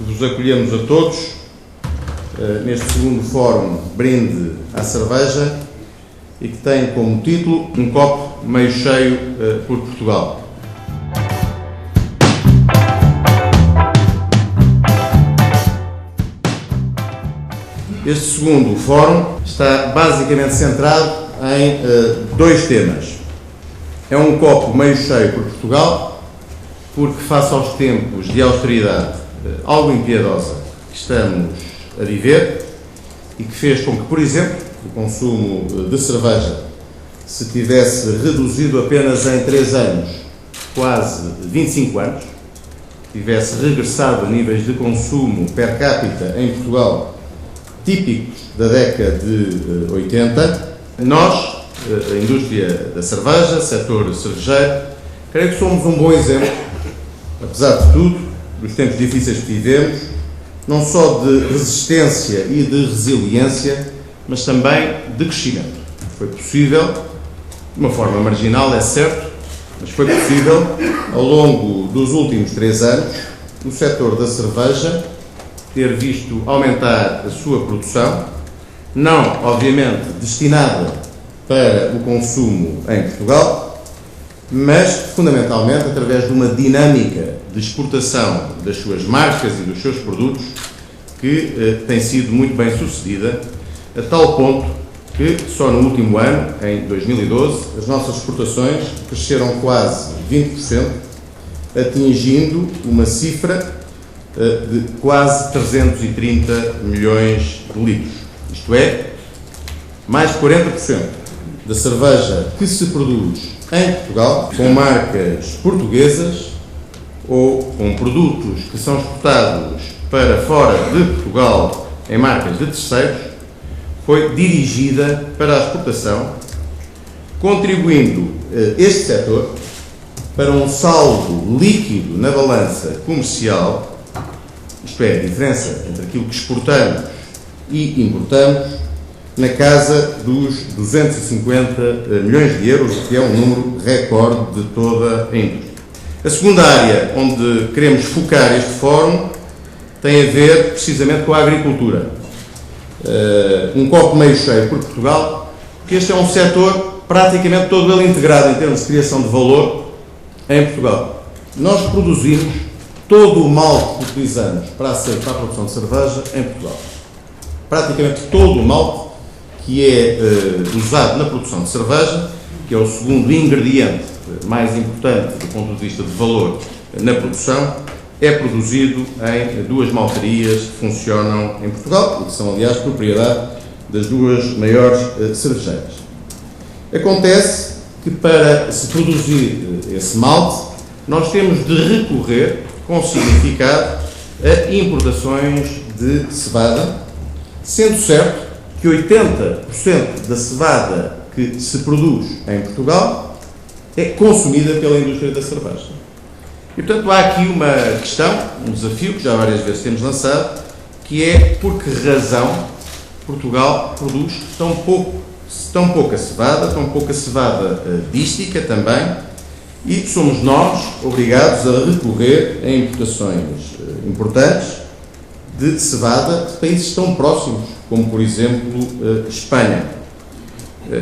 vos acolhemos a todos neste segundo Fórum Brinde à Cerveja e que tem como título Um Copo Meio Cheio por Portugal. Este segundo Fórum está basicamente centrado em dois temas. É um copo meio cheio por Portugal, porque face aos tempos de austeridade algo impiedosa que estamos a viver e que fez com que, por exemplo, o consumo de cerveja se tivesse reduzido apenas em 3 anos, quase 25 anos, tivesse regressado a níveis de consumo per capita em Portugal típicos da década de 80, nós, a indústria da cerveja, setor cervejeiro, creio que somos um bom exemplo, apesar de tudo, dos tempos difíceis que vivemos, não só de resistência e de resiliência, mas também de crescimento. Foi possível, de uma forma marginal, é certo, mas foi possível, ao longo dos últimos 3 anos, no setor da cerveja, ter visto aumentar a sua produção, não, obviamente, destinada para o consumo em Portugal, mas, fundamentalmente, através de uma dinâmica de exportação das suas marcas e dos seus produtos que tem sido muito bem sucedida, a tal ponto que, só no último ano, em 2012, as nossas exportações cresceram quase 20%, atingindo uma cifra de quase 330 milhões de litros. Isto é, mais de 40% da cerveja que se produz em Portugal, com marcas portuguesas ou com produtos que são exportados para fora de Portugal em marcas de terceiros, foi dirigida para a exportação, contribuindo este setor para um saldo líquido na balança comercial, isto é, a diferença entre aquilo que exportamos e importamos, na casa dos 250 milhões de euros, que é um número recorde de toda a indústria. A segunda área onde queremos focar este fórum tem a ver precisamente com a agricultura. Um copo meio cheio por Portugal, porque este é um setor praticamente todo ele integrado em termos de criação de valor em Portugal. Nós produzimos todo o malte que utilizamos para a produção de cerveja em Portugal. Praticamente todo o malte que é usado na produção de cerveja, que é o segundo ingrediente mais importante do ponto de vista de valor na produção, é produzido em 2 maltarias que funcionam em Portugal e que são, aliás, propriedade das 2 maiores cervejeiras. Acontece que para se produzir esse malte, nós temos de recorrer com significado a importações de cevada, sendo certo que 80% da cevada que se produz em Portugal é consumida pela indústria da cerveja. E, portanto, há aqui uma questão, um desafio que já várias vezes temos lançado, que é por que razão Portugal produz tão pouca cevada dística também, e somos nós obrigados a recorrer a importações importantes de cevada de países tão próximos, como, por exemplo, Espanha.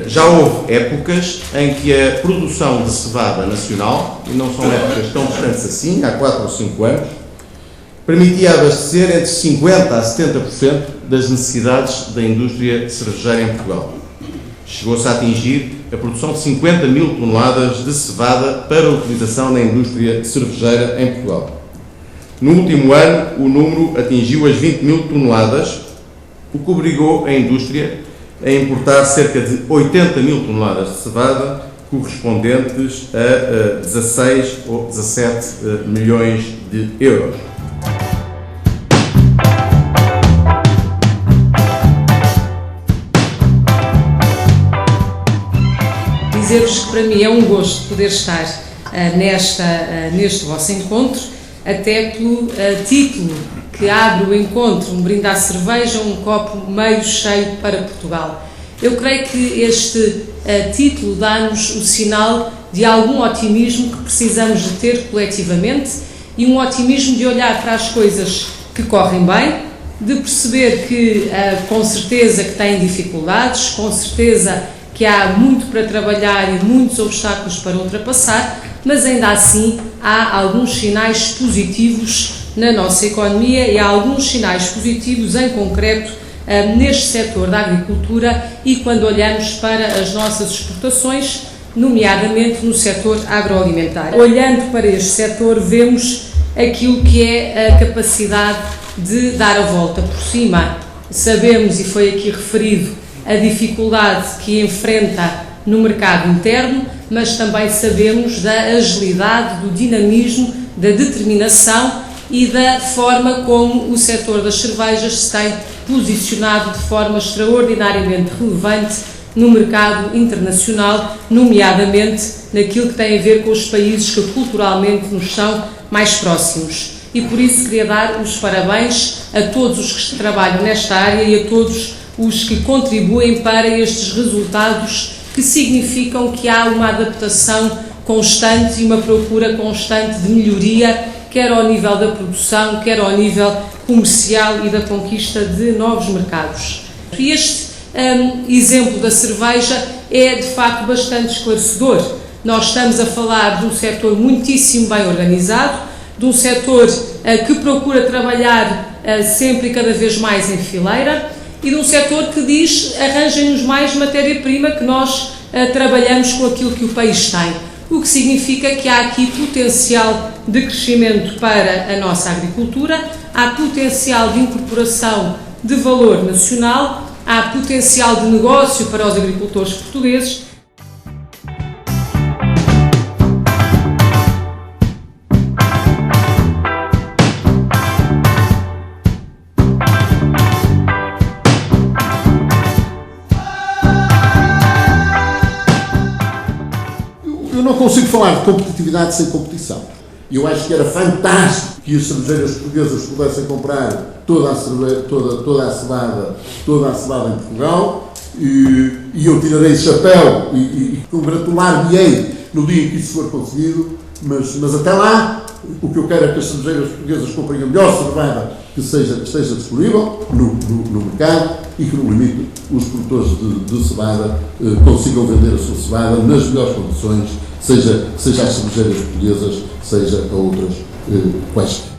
Já houve épocas em que a produção de cevada nacional, e não são épocas tão distantes assim, há 4 ou 5 anos, permitia abastecer entre 50% a 70% das necessidades da indústria cervejeira em Portugal. Chegou-se a atingir a produção de 50 mil toneladas de cevada para utilização na indústria cervejeira em Portugal. No último ano, o número atingiu as 20 mil toneladas, o que obrigou a indústria a importar cerca de 80 mil toneladas de cevada, correspondentes a 16 ou 17 milhões de euros. Dizer-vos que para mim é um gosto poder estar neste vosso encontro, até pelo título que abre o encontro, um brinde à cerveja, um copo meio cheio para Portugal. Eu creio que este título dá-nos o sinal de algum otimismo que precisamos de ter coletivamente e um otimismo de olhar para as coisas que correm bem, de perceber que com certeza que têm dificuldades, com certeza que há muito para trabalhar e muitos obstáculos para ultrapassar, mas ainda assim há alguns sinais positivos na nossa economia e há alguns sinais positivos em concreto neste setor da agricultura e quando olhamos para as nossas exportações, nomeadamente no setor agroalimentar. Olhando para este setor, vemos aquilo que é a capacidade de dar a volta por cima. Sabemos, e foi aqui referido, a dificuldade que enfrenta no mercado interno, mas também sabemos da agilidade, do dinamismo, da determinação e da forma como o setor das cervejas se tem posicionado de forma extraordinariamente relevante no mercado internacional, nomeadamente naquilo que tem a ver com os países que culturalmente nos são mais próximos. E por isso queria dar os parabéns a todos os que trabalham nesta área e a todos os que contribuem para estes resultados que significam que há uma adaptação constante e uma procura constante de melhoria, quer ao nível da produção, quer ao nível comercial e da conquista de novos mercados. E este exemplo da cerveja é de facto bastante esclarecedor. Nós estamos a falar de um setor muitíssimo bem organizado, de um setor que procura trabalhar sempre e cada vez mais em fileira e de um setor que diz arranjem-nos mais matéria-prima que nós trabalhamos com aquilo que o país tem. O que significa que há aqui potencial de crescimento para a nossa agricultura, há potencial de incorporação de valor nacional, há potencial de negócio para os agricultores portugueses. Eu não consigo falar de competitividade sem competição. Eu acho que era fantástico que as cervejeiras portuguesas pudessem comprar toda a cevada em Portugal e eu tirarei o chapéu e congratular-me-ei no dia em que isso for conseguido, mas até lá o que eu quero é que as cervejeiras portuguesas comprem a melhor cevada que esteja disponível no mercado e que, no limite, os produtores de cevada consigam vender a sua cevada nas melhores condições, seja às cervejeiras portuguesas, seja a outras quaisquer.